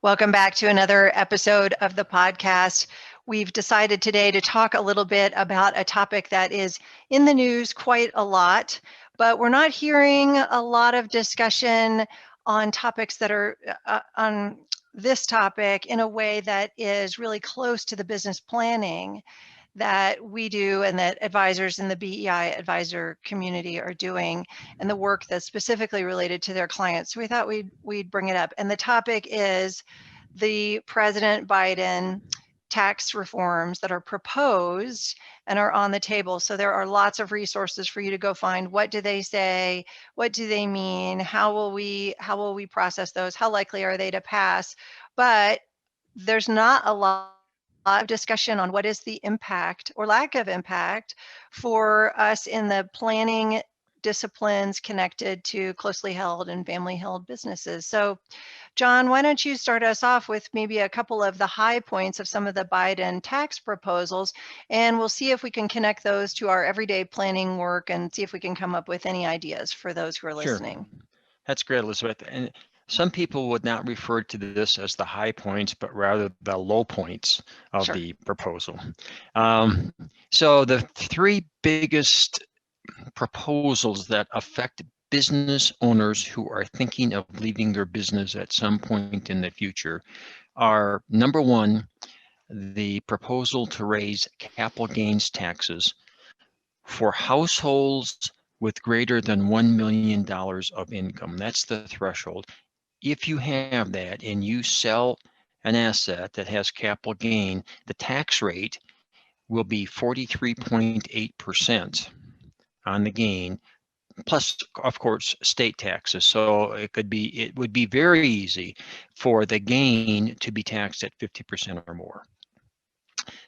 Welcome back to another episode of the podcast. We've decided today to talk a little bit about a topic that is in the news quite a lot, but we're not hearing a lot of discussion on topics that are on this topic in a way that is really close to the business planning that we do and that advisors in the BEI advisor community are doing, and the work that's specifically related to their clients. So we thought we'd bring it up. And the topic is the President Biden tax reforms that are proposed and are on the table. So there are lots of resources for you to go find. What do they say? What do they mean? How will we process those? How likely are they to pass? But there's not a lot of discussion on what is the impact or lack of impact for us in the planning disciplines connected to closely held and family held businesses. So John, why don't you start us off with maybe a couple of the high points of some of the Biden tax proposals, and we'll see if we can connect those to our everyday planning work and see if we can come up with any ideas for those who are Sure. listening. That's great, Elizabeth. And some people would not refer to this as the high points, but rather the low points of Sure. the proposal. So the three biggest proposals that affect business owners who are thinking of leaving their business at some point in the future are, number one, the proposal to raise capital gains taxes for households with greater than $1 million of income. That's the threshold. If you have that and you sell an asset that has capital gain, the tax rate will be 43.8% on the gain, plus, of course, state taxes. So it would be very easy for the gain to be taxed at 50% or more.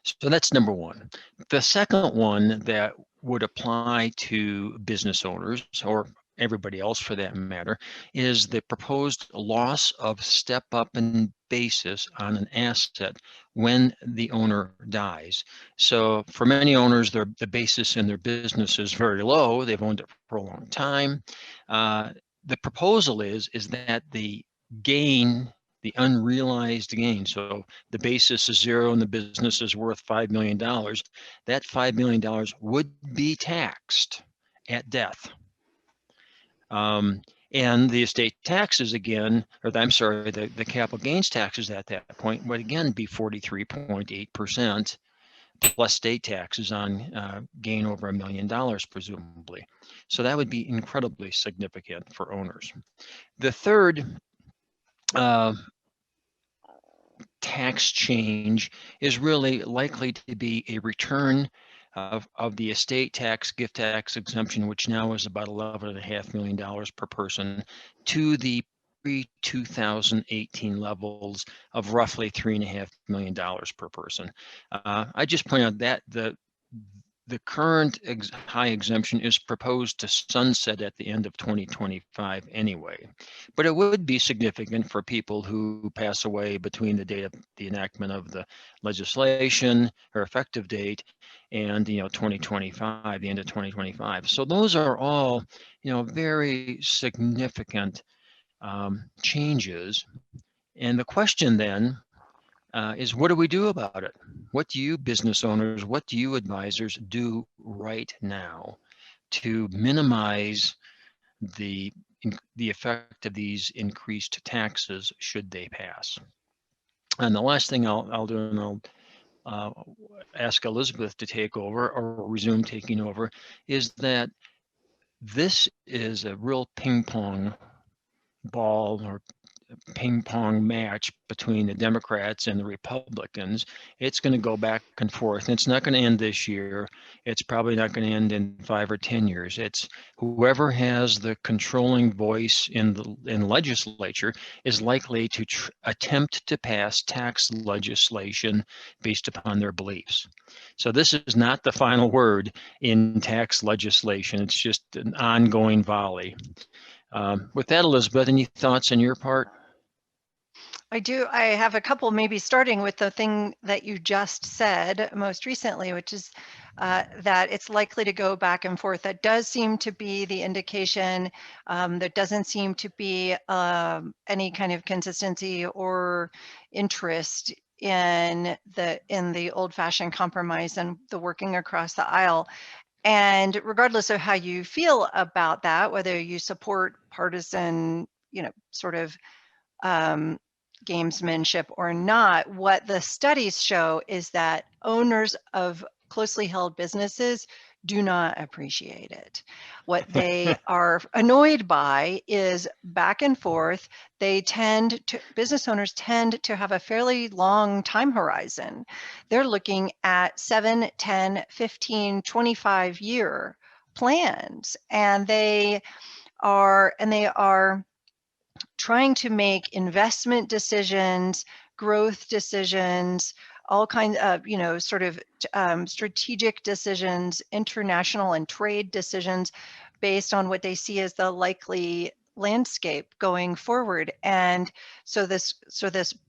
So that's number one. The second one that would apply to business owners, or everybody else for that matter, is the proposed loss of step up in basis on an asset when the owner dies. So for many owners, the basis in their business is very low. They've owned it for a long time. The proposal is that the gain, the unrealized gain, so the basis is zero and the business is worth $5 million, that $5 million would be taxed at death. And the estate taxes again, or I'm sorry, the capital gains taxes at that point would again be 43.8% plus state taxes on gain over $1 million, presumably. So that would be incredibly significant for owners. The third tax change is really likely to be a return of the estate tax, gift tax exemption, which now is about $11.5 million per person, to the pre-2018 levels of roughly $3.5 million per person. I just point out that the current high exemption is proposed to sunset at the end of 2025 anyway, but it would be significant for people who pass away between the date of the enactment of the legislation or effective date and 2025, the end of 2025. So those are all very significant changes. And the question then is, what do we do about it? What do you business owners, what do you advisors do right now to minimize the effect of these increased taxes should they pass? And the last thing I'll do, and I'll ask Elizabeth to take over or resume taking over, is that this is a real ping pong ball or ping pong match between the Democrats and the Republicans. It's going to go back and forth. And it's not going to end this year. It's probably not going to end in 5 or 10 years. It's whoever has the controlling voice in the legislature is likely to attempt to pass tax legislation based upon their beliefs. So this is not the final word in tax legislation. It's just an ongoing volley. With that, Elizabeth, any thoughts on your part? I do. I have a couple, maybe starting with the thing that you just said most recently, which is that it's likely to go back and forth. That does seem to be the indication. There doesn't seem to be any kind of consistency or interest in the old-fashioned compromise and the working across the aisle. And regardless of how you feel about that, whether you support partisan, sort of um, gamesmanship or not, what the studies show is that owners of closely held businesses do not appreciate it. What they are annoyed by is back and forth. Business owners tend to have a fairly long time horizon. They're looking at 7, 10, 15, 25-year plans, and they are trying to make investment decisions, growth decisions, all kinds of, sort of strategic decisions, international and trade decisions based on what they see as the likely landscape going forward. And so this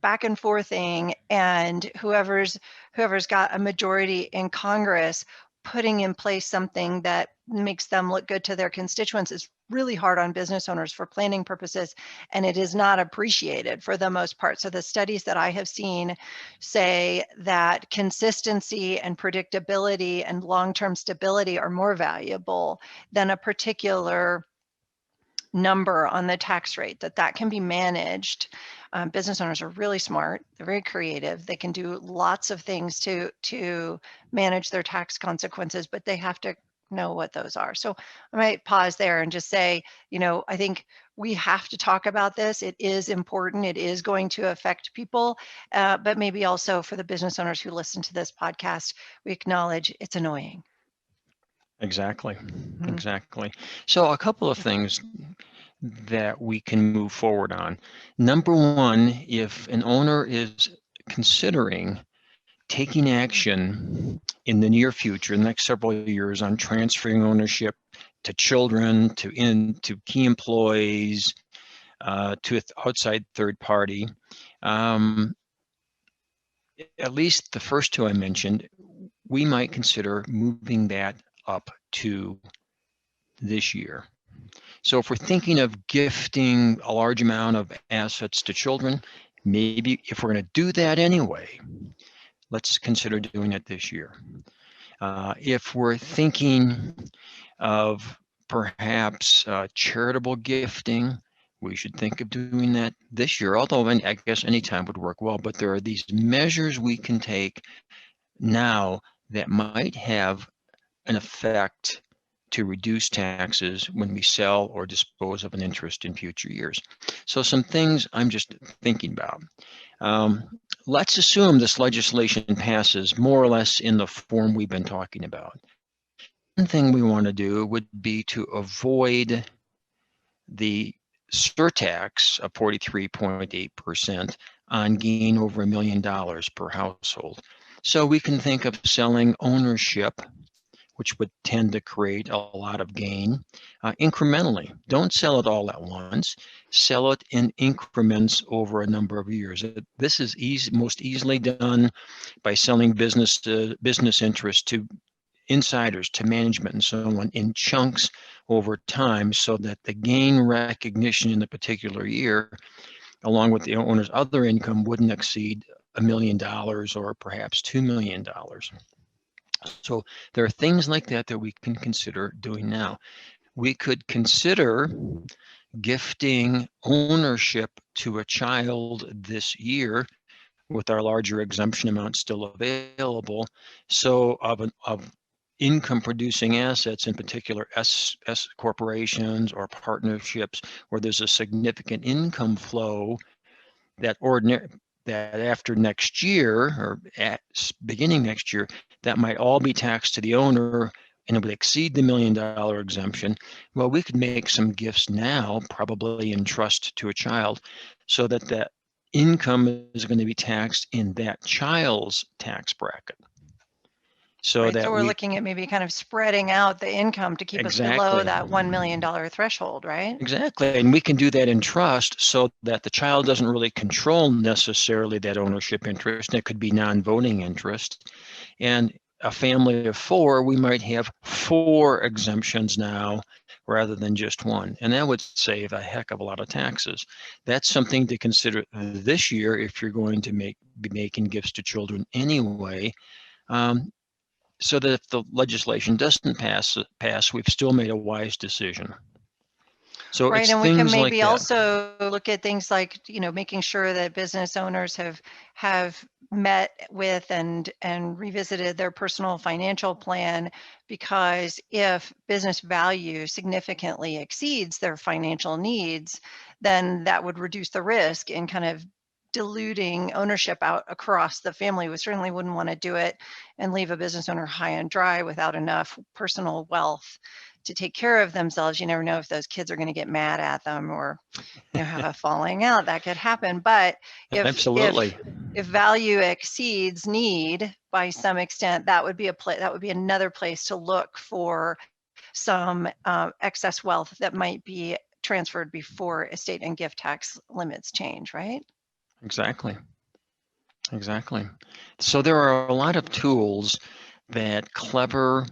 back and forthing, and whoever's got a majority in Congress putting in place something that makes them look good to their constituents is really hard on business owners for planning purposes, and it is not appreciated for the most part. So the studies that I have seen say that consistency and predictability and long-term stability are more valuable than a particular number on the tax rate, that can be managed. Business owners are really smart. They're very creative. They can do lots of things to manage their tax consequences, but they have to know what those are. So I might pause there and just say, I think we have to talk about this. It is important. It is going to affect people, but maybe also for the business owners who listen to this podcast, we acknowledge it's annoying. Exactly. Exactly. So a couple of things that we can move forward on. Number one, if an owner is considering taking action in the near future, in the next several years, on transferring ownership to children, to key employees, to an outside third party, at least the first two I mentioned, we might consider moving that up to this year. So if we're thinking of gifting a large amount of assets to children, maybe if we're going to do that anyway, let's consider doing it this year. If we're thinking of perhaps charitable gifting, we should think of doing that this year, although I guess any time would work well. But there are these measures we can take now that might have an effect to reduce taxes when we sell or dispose of an interest in future years. So some things I'm just thinking about. Let's assume this legislation passes more or less in the form we've been talking about. One thing we want to do would be to avoid the surtax of 43.8% on gain over $1 million per household. So we can think of selling ownership, which would tend to create a lot of gain, incrementally. Don't sell it all at once. Sell it in increments over a number of years. This is most easily done by selling business interests to insiders, to management, and so on, in chunks over time, so that the gain recognition in the particular year, along with the owner's other income, wouldn't exceed $1 million or perhaps $2 million. So there are things like that that we can consider doing now. We could consider gifting ownership to a child this year with our larger exemption amount still available. So of income producing assets, in particular S corporations or partnerships where there's a significant income flow, that after next year or at beginning next year, that might all be taxed to the owner and it would exceed the $1 million exemption. Well, we could make some gifts now, probably in trust to a child, so that that income is going to be taxed in that child's tax bracket. so Right. that So we're we looking at maybe kind of spreading out the income to keep us below exactly. that $1 million threshold, right? Exactly. And we can do that in trust so that the child doesn't really control necessarily that ownership interest. And it could be non-voting interest. And a family of four, we might have four exemptions now rather than just one. And that would save a heck of a lot of taxes. That's something to consider this year if you're going to be making gifts to children anyway. So that if the legislation doesn't pass, we've still made a wise decision. So Right, it's and we can things like maybe that. also look at things like, making sure that business owners have met with and revisited their personal financial plan, because if business value significantly exceeds their financial needs, then that would reduce the risk in kind of diluting ownership out across the family. We certainly wouldn't want to do it and leave a business owner high and dry without enough personal wealth to take care of themselves. You never know if those kids are going to get mad at them or, have a falling out. That could happen. But if Absolutely. value exceeds need by some extent, that would be that would be another place to look for some excess wealth that might be transferred before estate and gift tax limits change, right? Exactly. Exactly. So there are a lot of tools that clever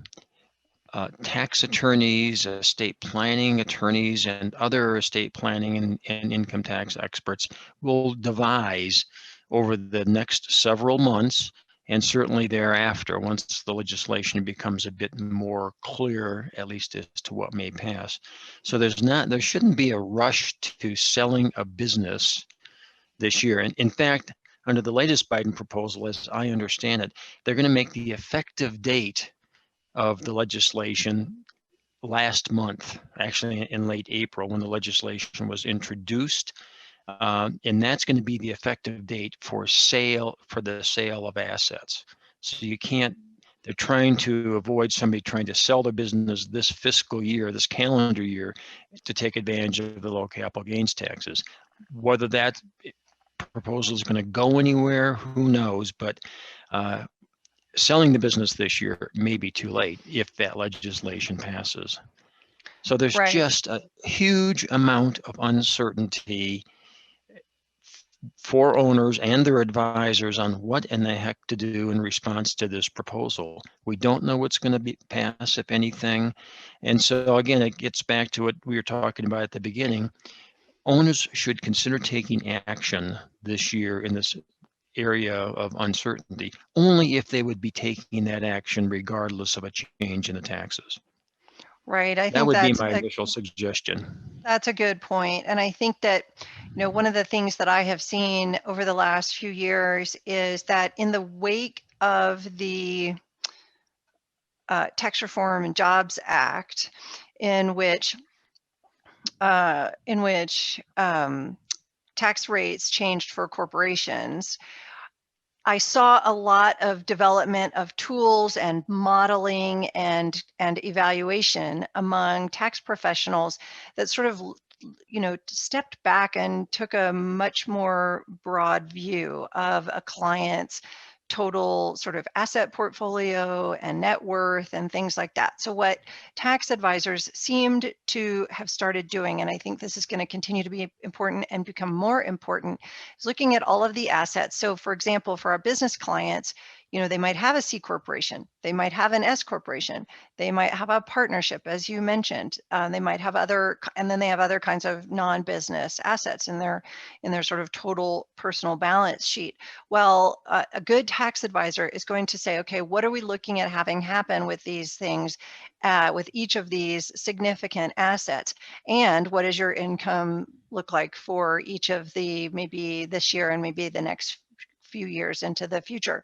tax attorneys, estate planning attorneys, and other estate planning and income tax experts will devise over the next several months, and certainly thereafter, once the legislation becomes a bit more clear, at least as to what may pass. So there shouldn't be a rush to selling a business this year. And in fact, under the latest Biden proposal, as I understand it, they're going to make the effective date of the legislation last month, actually in late April, when the legislation was introduced. And that's going to be the effective date for the sale of assets. So you can't, they're trying to avoid somebody trying to sell their business this fiscal year, this calendar year, to take advantage of the low capital gains taxes. Whether that proposal is going to go anywhere, who knows? But selling the business this year may be too late if that legislation passes. So there's Right. just a huge amount of uncertainty for owners and their advisors on what in the heck to do in response to this proposal. We don't know what's going to be passed, if anything. And so again, it gets back to what we were talking about at the beginning. Owners should consider taking action this year in this area of uncertainty, only if they would be taking that action regardless of a change in the taxes. Right. I That think would be my initial suggestion. that's a good point. And I think that, one of the things that I have seen over the last few years is that in the wake of the Tax Reform and Jobs Act, in which tax rates changed for corporations, I saw a lot of development of tools and modeling and evaluation among tax professionals that sort of stepped back and took a much more broad view of a client's total sort of asset portfolio and net worth and things like that. So what tax advisors seemed to have started doing, and I think this is going to continue to be important and become more important, is looking at all of the assets. So for example, for our business clients, they might have a C corporation, they might have an S corporation, they might have a partnership, as you mentioned. They might have and then they have other kinds of non-business assets in their sort of total personal balance sheet. Well, a good tax advisor is going to say, okay, what are we looking at having happen with these things, with each of these significant assets, and what does your income look like for each of the, maybe this year and maybe the next few years into the future.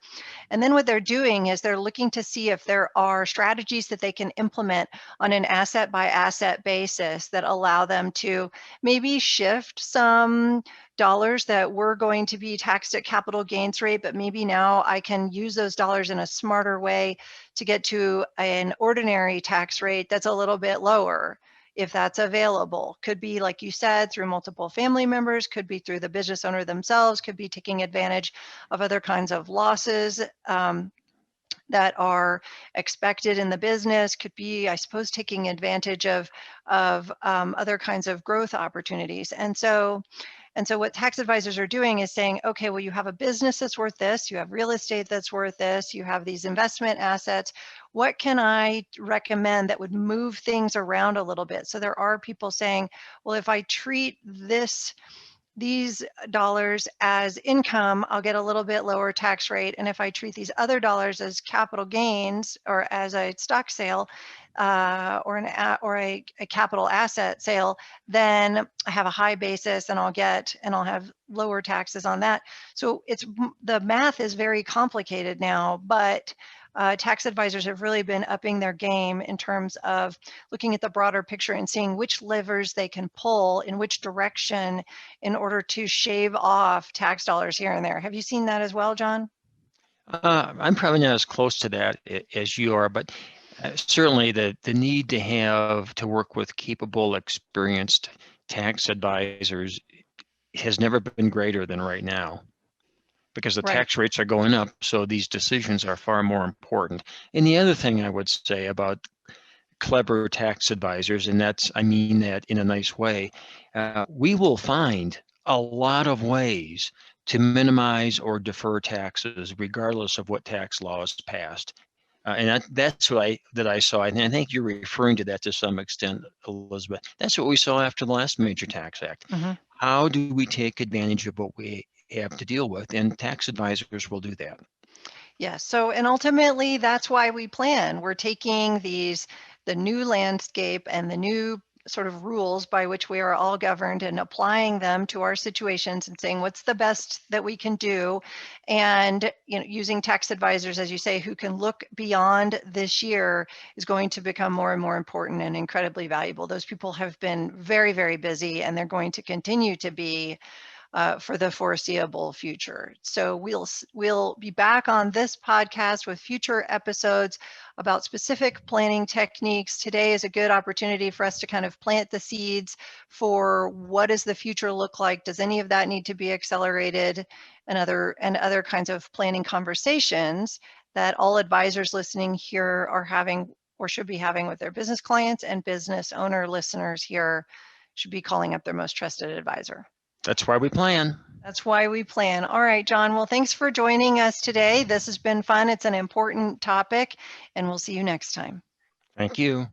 And then what they're doing is they're looking to see if there are strategies that they can implement on an asset by asset basis that allow them to maybe shift some dollars that were going to be taxed at capital gains rate, but maybe now I can use those dollars in a smarter way to get to an ordinary tax rate that's a little bit lower, if that's available. Could be, like you said, through multiple family members, could be through the business owner themselves, could be taking advantage of other kinds of losses that are expected in the business, could be, I suppose, taking advantage of other kinds of growth opportunities. And so what tax advisors are doing is saying, okay, well, you have a business that's worth this, you have real estate that's worth this, you have these investment assets. What can I recommend that would move things around a little bit? So there are people saying, well, if I treat these dollars as income, I'll get a little bit lower tax rate. And if I treat these other dollars as capital gains or as a stock sale or a capital asset sale, then I have a high basis and I'll have lower taxes on that. So the math is very complicated now, but tax advisors have really been upping their game in terms of looking at the broader picture and seeing which levers they can pull in which direction in order to shave off tax dollars here and there. Have you seen that as well, John? I'm probably not as close to that as you are, but certainly the need to work with capable, experienced tax advisors has never been greater than right now, because the Right. tax rates are going up. So these decisions are far more important. And the other thing I would say about clever tax advisors, and I mean that in a nice way, we will find a lot of ways to minimize or defer taxes regardless of what tax law is passed. And that's what I saw. And I think you're referring to that to some extent, Elizabeth. That's what we saw after the last major tax act. Mm-hmm. How do we take advantage of what we have to deal with? And tax advisors will do that. Yeah. So, and ultimately, that's why we plan. We're taking the new landscape and the new sort of rules by which we are all governed and applying them to our situations and saying what's the best that we can do, and using tax advisors, as you say, who can look beyond this year, is going to become more and more important and incredibly valuable. Those people have been very, very busy, and they're going to continue to be for the foreseeable future. So we'll be back on this podcast with future episodes about specific planning techniques. Today is a good opportunity for us to kind of plant the seeds for what does the future look like? Does any of that need to be accelerated? And other kinds of planning conversations that all advisors listening here are having or should be having with their business clients, and business owner listeners here should be calling up their most trusted advisor. That's why we plan. That's why we plan. All right, John. Well, thanks for joining us today. This has been fun. It's an important topic, and we'll see you next time. Thank you.